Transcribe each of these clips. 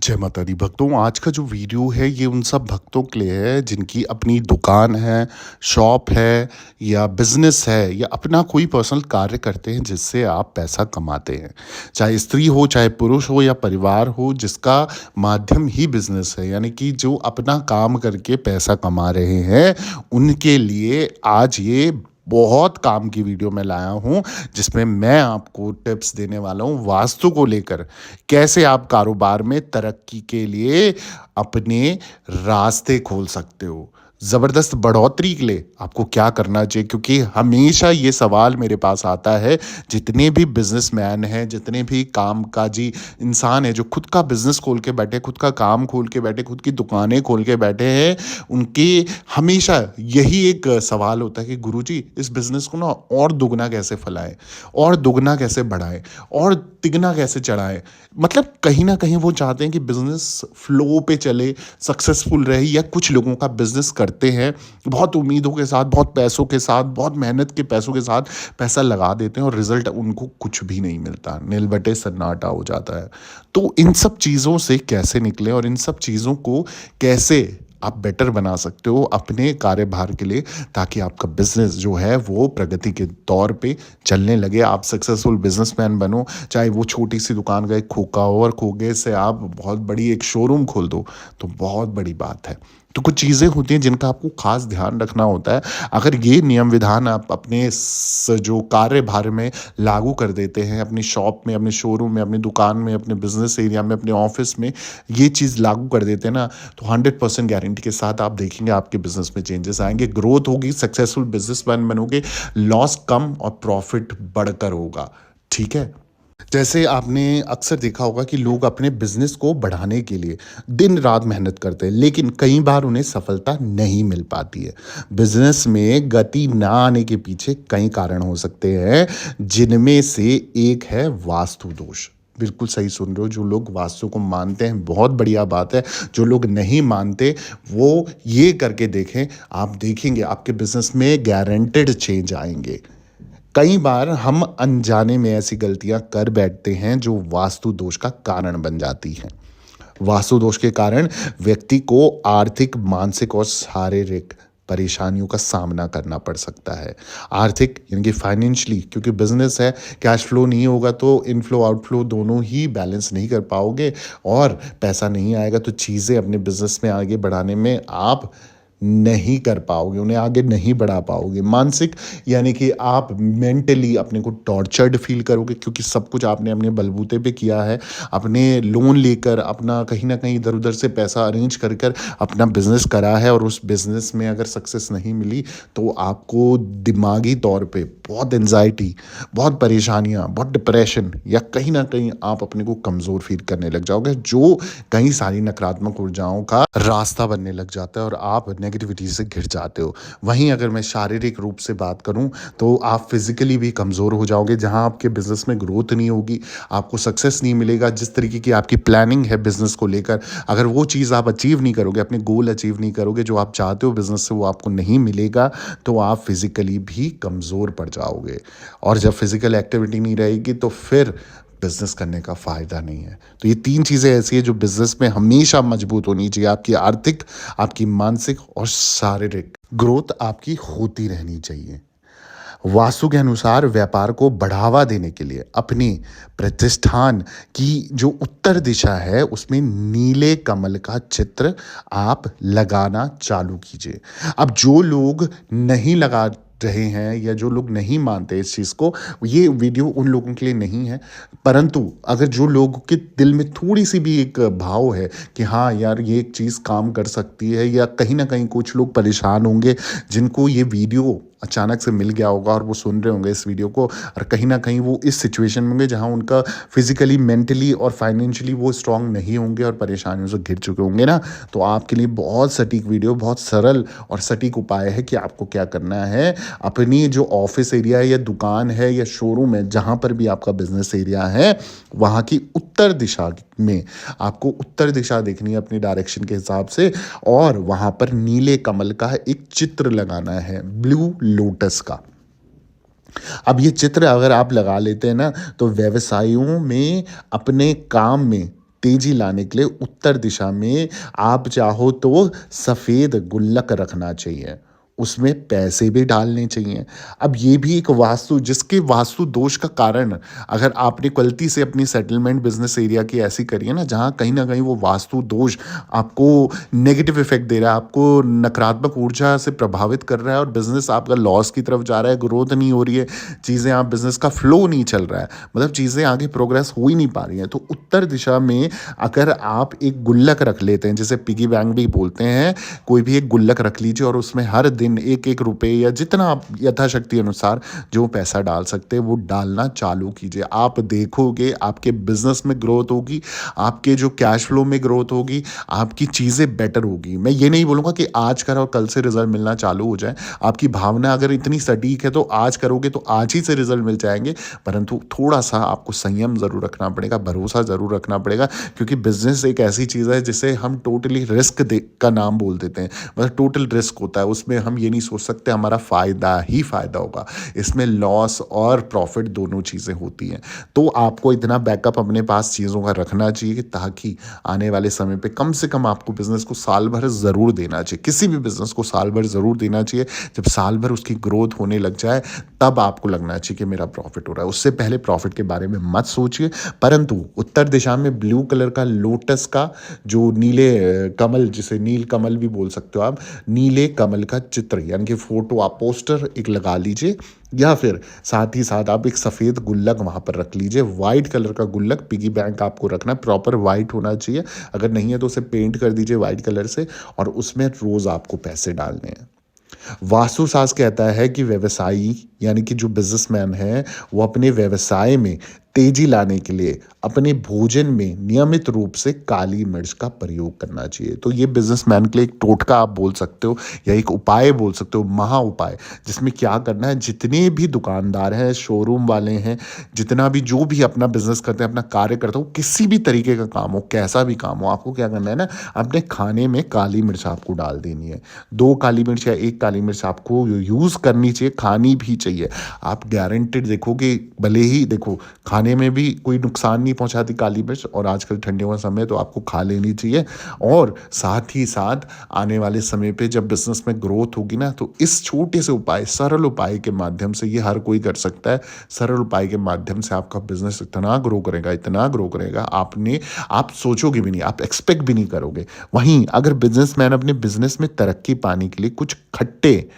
जय माता दी भक्तों, आज का जो वीडियो है ये उन सब भक्तों के लिए है जिनकी अपनी दुकान है, शॉप है या बिज़नेस है या अपना कोई पर्सनल कार्य करते हैं जिससे आप पैसा कमाते हैं। चाहे स्त्री हो, चाहे पुरुष हो या परिवार हो, जिसका माध्यम ही बिज़नेस है, यानी कि जो अपना काम करके पैसा कमा रहे हैं, उनके लिए आज ये बहुत काम की वीडियो मैं लाया हूँ, जिसमें मैं आपको टिप्स देने वाला हूँ वास्तु को लेकर। कैसे आप कारोबार में तरक्की के लिए अपने रास्ते खोल सकते हो। ज़बरदस्त बढ़ोतरी के लिए आपको क्या करना चाहिए? क्योंकि हमेशा ये सवाल मेरे पास आता है, जितने भी बिज़नेसमैन हैं, जितने भी कामकाजी इंसान हैं, जो खुद का बिज़नेस खोल के बैठे, खुद का काम खोल के बैठे, खुद की दुकानें खोल के बैठे हैं, उनके हमेशा यही एक सवाल होता है कि गुरुजी इस बिज़नेस को ना और दुगना कैसे फैलाएँ, और दुगना कैसे बढ़ाएँ, और तिगना कैसे चढ़ाएँ? मतलब कहीं न कहीं वो चाहते हैं कि बिज़नेस फ्लो पे चले, सक्सेसफुल रहे, या कुछ लोगों का बिज़नेस करते हैं, बहुत उम्मीदों के साथ, बहुत पैसों के साथ, बहुत मेहनत के पैसों के साथ पैसा लगा देते हैं और रिज़ल्ट उनको कुछ भी नहीं मिलता, नीलबटे सन्नाटा हो जाता है। तो इन सब चीज़ों से कैसे निकलें और इन सब चीज़ों को कैसे आप बेटर बना सकते हो अपने कार्यभार के लिए, ताकि आपका बिज़नेस जो है वो प्रगति के तौर पे चलने लगे, आप सक्सेसफुल बिज़नेसमैन बनो। चाहे वो छोटी-सी दुकान का एक खोखा हो और खोखे से आप बहुत बड़ी एक शोरूम खोल दो, तो बहुत बड़ी बात है। तो कुछ चीज़ें होती हैं जिनका आपको ख़ास ध्यान रखना होता है। अगर ये नियम विधान आप अपने जो कार्यभार में लागू कर देते हैं, अपनी शॉप में, अपने शोरूम में, अपनी दुकान में, अपने बिज़नेस एरिया में, अपने ऑफ़िस में, ये चीज़ लागू कर देते हैं ना, तो 100% गारंटी के साथ आप देखेंगे आपके बिज़नेस में चेंजेस आएँगे, ग्रोथ होगी, सक्सेसफुल बिज़नेसमैन बनोगे, लॉस कम और प्रॉफ़िट बढ़कर होगा। ठीक है? जैसे आपने अक्सर देखा होगा कि लोग अपने बिजनेस को बढ़ाने के लिए दिन रात मेहनत करते हैं, लेकिन कई बार उन्हें सफलता नहीं मिल पाती है। बिजनेस में गति ना आने के पीछे कई कारण हो सकते हैं, जिनमें से एक है वास्तु दोष। बिल्कुल सही सुन रहे हो। जो लोग वास्तु को मानते हैं बहुत बढ़िया बात है, जो लोग नहीं मानते वो ये करके देखें, आप देखेंगे आपके बिजनेस में गारंटेड चेंज आएंगे। कई बार हम अनजाने में ऐसी गलतियां कर बैठते हैं जो वास्तु दोष का कारण बन जाती हैं। वास्तु दोष के कारण व्यक्ति को आर्थिक, मानसिक और शारीरिक परेशानियों का सामना करना पड़ सकता है। आर्थिक यानी कि फाइनेंशियली, क्योंकि बिजनेस है, कैश फ्लो नहीं होगा तो इनफ्लो आउटफ्लो दोनों ही बैलेंस नहीं कर पाओगे, और पैसा नहीं आएगा तो चीज़ें अपने बिजनेस में आगे बढ़ाने में आप नहीं कर पाओगे, उन्हें आगे नहीं बढ़ा पाओगे। मानसिक यानी कि आप मेंटली अपने को टॉर्चर्ड फील करोगे, क्योंकि सब कुछ आपने अपने बलबूते पे किया है, अपने लोन लेकर अपना कहीं ना कहीं इधर उधर से पैसा अरेंज कर कर अपना बिजनेस करा है, और उस बिजनेस में अगर सक्सेस नहीं मिली तो आपको दिमागी तौर पे बहुत एनजाइटी, बहुत परेशानियां, बहुत डिप्रेशन, या कहीं ना कहीं आप अपने को कमज़ोर फील करने लग जाओगे, जो कई सारी नकारात्मक ऊर्जाओं का रास्ता बनने लग जाता है और आप नेगेटिविटी से घिर जाते हो। वहीं अगर मैं शारीरिक रूप से बात करूं, तो आप फिजिकली भी कमज़ोर हो जाओगे, जहां आपके बिजनेस में ग्रोथ नहीं होगी, आपको सक्सेस नहीं मिलेगा। जिस तरीके की आपकी प्लानिंग है बिजनेस को लेकर, अगर वो चीज़ आप अचीव नहीं करोगे, अपने गोल अचीव नहीं करोगे, जो आप चाहते हो बिजनेस से वो आपको नहीं मिलेगा, तो आप फिजिकली भी कमज़ोर पड़ जाओगे। और जब फिजिकल एक्टिविटी नहीं रहेगी तो फिर बिजनेस करने का फ़ायदा नहीं है। तो ये 3 चीज़ें ऐसी हैं जो बिजनेस में हमेशा मजबूत होनी चाहिए। आपकी आर्थिक, आपकी मानसिक और शारीरिक ग्रोथ आपकी होती रहनी चाहिए। वास्तु के अनुसार व्यापार को बढ़ावा देने के लिए अपनी प्रतिष्ठान की जो उत्तर दिशा है उसमें नीले कमल का चित्र आप लगाना चालू कीजिए। अब जो लोग नहीं लगा रहे हैं या जो लोग नहीं मानते इस चीज़ को, ये वीडियो उन लोगों के लिए नहीं है। परंतु अगर जो लोगों के दिल में थोड़ी सी भी एक भाव है कि हाँ यार ये एक चीज़ काम कर सकती है, या कहीं ना कहीं कुछ लोग परेशान होंगे जिनको ये वीडियो अचानक से मिल गया होगा और वो सुन रहे होंगे इस वीडियो को, और कहीं ना कहीं वो इस सिचुएशन में होंगे जहां उनका फिजिकली, मेंटली और फाइनेंशियली वो स्ट्रांग नहीं होंगे और परेशानियों से घिर चुके होंगे ना, तो आपके लिए बहुत सटीक वीडियो, बहुत सरल और सटीक उपाय है कि आपको क्या करना है। अपनी जो ऑफिस एरिया है या दुकान है या शोरूम है, जहां पर भी आपका बिजनेस एरिया है, वहां की उत्तर दिशा में आपको उत्तर दिशा देखनी है अपनी डायरेक्शन के हिसाब से, और वहां पर नीले कमल का एक चित्र लगाना है, ब्लू लोटस का। अब ये चित्र अगर आप लगा लेते हैं ना, तो व्यवसायों में, अपने काम में तेजी लाने के लिए उत्तर दिशा में आप चाहो तो सफ़ेद गुल्लक रखना चाहिए, उसमें पैसे भी डालने चाहिए। अब ये भी एक वास्तु जिसके वास्तु दोष का कारण अगर आपने गलती से अपनी सेटलमेंट बिज़नेस एरिया की ऐसी करी है ना, जहाँ कहीं न कहीं वो वास्तु दोष आपको नेगेटिव इफ़ेक्ट दे रहा है, आपको नकारात्मक ऊर्जा से प्रभावित कर रहा है और बिज़नेस आपका लॉस की तरफ जा रहा है, ग्रोथ नहीं हो रही है, चीज़ें आप बिज़नेस का फ्लो नहीं चल रहा है, मतलब चीज़ें आगे प्रोग्रेस हो ही नहीं पा रही हैं। तो उत्तर दिशा में अगर आप एक गुल्लक रख लेते हैं, जिसे पिगी बैंक भी बोलते हैं, कोई भी एक गुल्लक रख लीजिए और उसमें हर दिन 1-1 रुपए या जितना आप यथाशक्ति अनुसार जो पैसा डाल सकते हैं, वो डालना चालू कीजिए। आप देखोगे आपके बिज़नेस में ग्रोथ होगी, आपके जो कैश फ्लो में ग्रोथ होगी, आपकी चीज़ें बेटर होगी। मैं ये नहीं बोलूँगा कि आज करो और कल से रिज़ल्ट मिलना चालू हो जाए। आपकी भावना अगर इतनी सटीक है तो आज करोगे तो आज ही से रिज़ल्ट मिल जाएँगे, परंतु थोड़ा-सा आपको संयम ज़रूर रखना पड़ेगा, भरोसा ज़रूर रखना पड़ेगा, क्योंकि बिज़नेस एक ऐसी चीज़ है जिसे हम टोटली रिस्क दे का नाम बोल देते हैं। मतलब टोटल रिस्क होता है, उसमें हम ये नहीं सोच सकते हमारा फ़ायदा ही फ़ायदा होगा। इसमें लॉस और प्रॉफ़िट दोनों चीज़ें होती हैं। तो आपको इतना बैकअप अपने पास चीज़ों का रखना चाहिए ताकि आने वाले समय पे कम से कम आपको बिज़नेस को साल भर ज़रूर देना चाहिए। किसी भी बिज़नेस को साल भर ज़रूर देना चाहिए। जब साल भर उसकी ग्रोथ होने लग जाए, तब आपको लगना चाहिए कि मेरा प्रॉफ़िट हो रहा है। उससे पहले प्रॉफ़िट के बारे में मत सोचिए। परंतु उत्तर दिशा में ब्लू कलर का लोटस का जो नीले कमल, जिसे नील कमल भी बोल सकते हो आप, नीले कमल का चित्र यानी कि फ़ोटो आप पोस्टर एक लगा लीजिए, या फिर साथ ही साथ आप एक सफ़ेद गुल्लक वहाँ पर रख लीजिए। वाइट कलर का गुल्लक पिगी बैंक आपको रखना है, प्रॉपर वाइट होना चाहिए। अगर नहीं है तो उसे पेंट कर दीजिए वाइट कलर से और उसमें रोज़ आपको पैसे डालने हैं। वास्तुशास्त्र कहता है कि व्यवसायी यानी कि जो बिजनेसमैन है, वो अपने व्यवसाय में तेजी लाने के लिए अपने भोजन में नियमित रूप से काली मिर्च का प्रयोग करना चाहिए। तो ये बिजनेसमैन के लिए एक टोटका आप बोल सकते हो या एक उपाय बोल सकते हो, महा उपाय, जिसमें क्या करना है, जितने भी दुकानदार हैं, शोरूम वाले हैं, जितना भी जो भी अपना बिजनेस करते हैं, अपना कार्य करते हो, किसी भी तरीके का काम हो, कैसा भी काम हो, आपको क्या करना है ना, अपने खाने में काली मिर्च आपको डाल देनी है। 2 काली मिर्च या 1 काली मिर्च आपको यूज़ करनी चाहिए, खानी भी चाहिए। आप गारंटेड देखोगे, भले ही देखो खाने में भी कोई नुकसान नहीं पहुंचाती काली मिर्च, और आजकल ठंडियों का समय है तो आपको खा लेनी चाहिए। और साथ ही साथ आने वाले समय पे जब बिजनेस में ग्रोथ होगी ना, तो इस छोटे से उपाय, सरल उपाय के माध्यम से, ये हर कोई कर सकता है, सरल उपाय के माध्यम से आपका बिजनेस इतना ग्रो करेगा, इतना ग्रो करेगा, आप सोचोगे भी नहीं, आप एक्सपेक्ट भी नहीं करोगे। वहीं अगर बिजनेसमैन अपने बिजनेस में तरक्की पाने के लिए कुछ खट्टे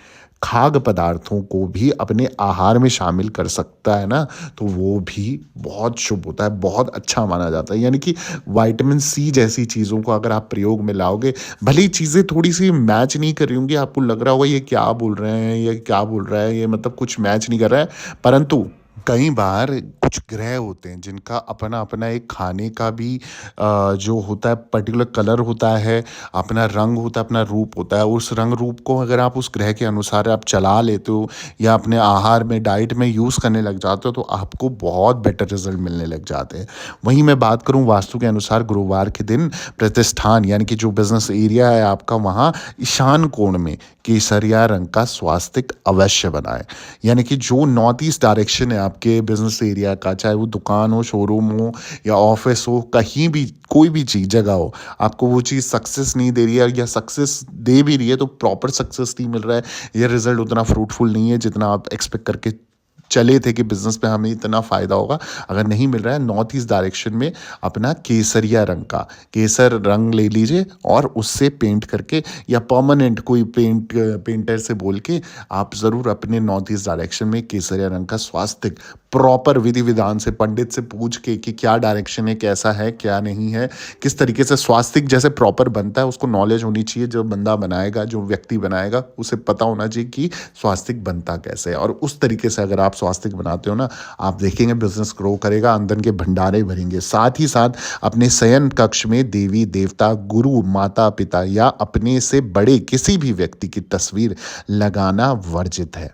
खाद्य पदार्थों को भी अपने आहार में शामिल कर सकता है ना, तो वो भी बहुत शुभ होता है, बहुत अच्छा माना जाता है। यानी कि विटामिन सी जैसी चीज़ों को अगर आप प्रयोग में लाओगे, भले ही चीज़ें थोड़ी-सी मैच नहीं कर रही होंगी, आपको लग रहा होगा ये क्या बोल रहे हैं, ये क्या बोल रहा है, ये मतलब कुछ मैच नहीं कर रहा है, परंतु कई बार कुछ ग्रह होते हैं जिनका अपना-अपना एक खाने का भी जो होता है पर्टिकुलर कलर होता है, अपना रंग होता है, अपना रूप होता है। उस रंग रूप को अगर आप उस ग्रह के अनुसार आप चला लेते हो या अपने आहार में, डाइट में यूज़ करने लग जाते हो, तो आपको बहुत बेटर रिज़ल्ट मिलने लग जाते हैं। वहीं मैं बात करूँ वास्तु के अनुसार, गुरुवार के दिन प्रतिष्ठान यानी कि जो बिज़नेस एरिया है आपका, वहाँ ईशान कोण में केसरिया रंग का स्वास्तिक अवश्य बनाएँ। यानी कि जो नॉर्थ ईस्ट डायरेक्शन है आपके बिज़नेस एरिया का, चाहे वो दुकान हो, शोरूम हो या ऑफ़िस हो, कहीं भी कोई भी चीज़ जगह हो, आपको वो चीज़ सक्सेस नहीं दे रही है या सक्सेस दे भी रही है तो प्रॉपर सक्सेस नहीं मिल रहा है, या रिज़ल्ट उतना फ्रूटफुल नहीं है जितना आप एक्सपेक्ट करके चले थे कि बिज़नेस में हमें इतना फ़ायदा होगा, अगर नहीं मिल रहा है, नॉर्थ ईस्ट डायरेक्शन में अपना केसरिया रंग का, केसर रंग ले लीजिए और उससे पेंट करके या परमानेंट कोई पेंटर से बोल के आप ज़रूर अपने नॉर्थ ईस्ट डायरेक्शन में केसरिया रंग का स्वास्तिक प्रॉपर विधि विधान से पंडित से पूछ के कि क्या डायरेक्शन है, कैसा है, क्या नहीं है, किस तरीके से स्वास्तिक जैसे प्रॉपर बनता है, उसको नॉलेज होनी चाहिए। जो बंदा बनाएगा, जो व्यक्ति बनाएगा, उसे पता होना चाहिए कि स्वास्तिक बनता कैसे है, और उस तरीके से अगर आप स्वास्तिक बनाते हो ना, आप देखेंगे बिजनेस ग्रो करेगा, आमदन के भंडारे भरेंगे। साथ ही साथ अपने शयन कक्ष में देवी देवता, गुरु, माता पिता या अपने से बड़े किसी भी व्यक्ति की तस्वीर लगाना वर्जित है।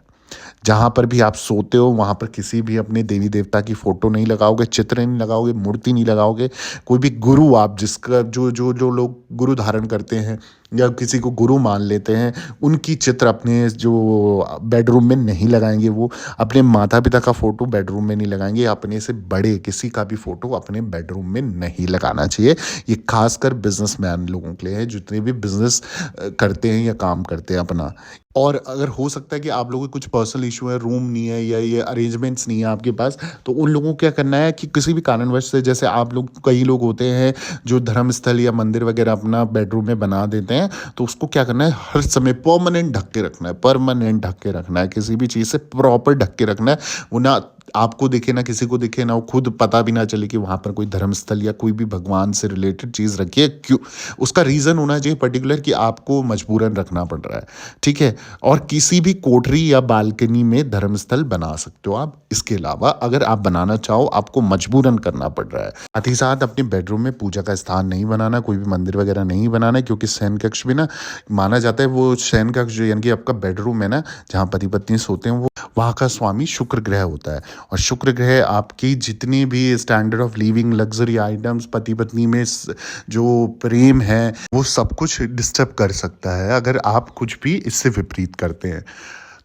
जहाँ पर भी आप सोते हो वहाँ पर किसी भी अपने देवी देवता की फ़ोटो नहीं लगाओगे, चित्र नहीं लगाओगे, मूर्ति नहीं लगाओगे। कोई भी गुरु, आप जिसका जो जो जो लोग गुरु धारण करते हैं, या किसी को गुरु मान लेते हैं, उनकी चित्र अपने जो बेडरूम में नहीं लगाएँगे वो, अपने माता-पिता का फ़ोटो बेडरूम में नहीं लगाएँगे, या अपने से बड़े किसी का भी फ़ोटो अपने बेडरूम में नहीं लगाना चाहिए। ये ख़ासकर बिज़नेसमैन लोगों के लिए है, जितने भी बिज़नेस करते हैं या काम करते हैं अपना। और अगर हो सकता है कि आप लोगों के कुछ पर्सनल इश्यू है, रूम नहीं है या ये अरेंजमेंट्स नहीं है आपके पास, तो उन लोगों को क्या करना है कि किसी भी कारणवश से, जैसे आप लोग, कई लोग होते हैं जो धर्म स्थल या मंदिर वगैरह अपना बेडरूम में बना देते हैं, तो उसको क्या करना है, हर समय परमानेंट ढक के रखना है, परमानेंट ढक के रखना है, किसी भी चीज़ से प्रॉपर ढक के रखना है। वो ना आपको दिखे, ना किसी को दिखे, ना वो खुद पता भी ना चले कि वहाँ पर कोई धर्म स्थल या कोई भी भगवान से रिलेटेड चीज़ रखी है। क्यों? उसका रीज़न होना चाहिए पर्टिकुलर कि आपको मजबूरन रखना पड़ रहा है, ठीक है? और किसी भी कोठरी या बालकनी में धर्मस्थल बना सकते हो आप। इसके अलावा अगर आप बनाना चाहो, आपको मजबूरन करना पड़ रहा है। साथ ही साथ अपने बेडरूम में पूजा का स्थान नहीं बनाना, कोई भी मंदिर वगैरह नहीं बनाना है, क्योंकि शयन कक्ष भी ना माना जाता है, वो शयन कक्ष जो यानी कि आपका बेडरूम है ना, जहाँ पति-पत्नी सोते हैं, वो वहाँ का स्वामी शुक्र ग्रह होता है। और शुक्र ग्रह आपकी जितनी भी standard of living, luxury items, पति-पत्नी में जो प्रेम है, वो सब कुछ डिस्टर्ब कर सकता है अगर आप कुछ भी इससे विपरीत करते हैं।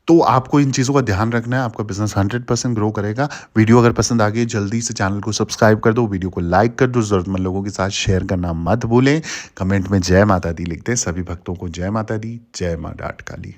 तो आपको इन चीज़ों का ध्यान रखना है, आपका बिज़नेस 100% ग्रो करेगा। वीडियो अगर पसंद आ गई, जल्दी से चैनल को सब्सक्राइब कर दो, वीडियो को लाइक कर दो, ज़रूरतमंद लोगों के साथ शेयर करना मत भूलें। कमेंट में जय माता दी लिख दें। सभी भक्तों को जय माता दी, जय माँ डाठ काली।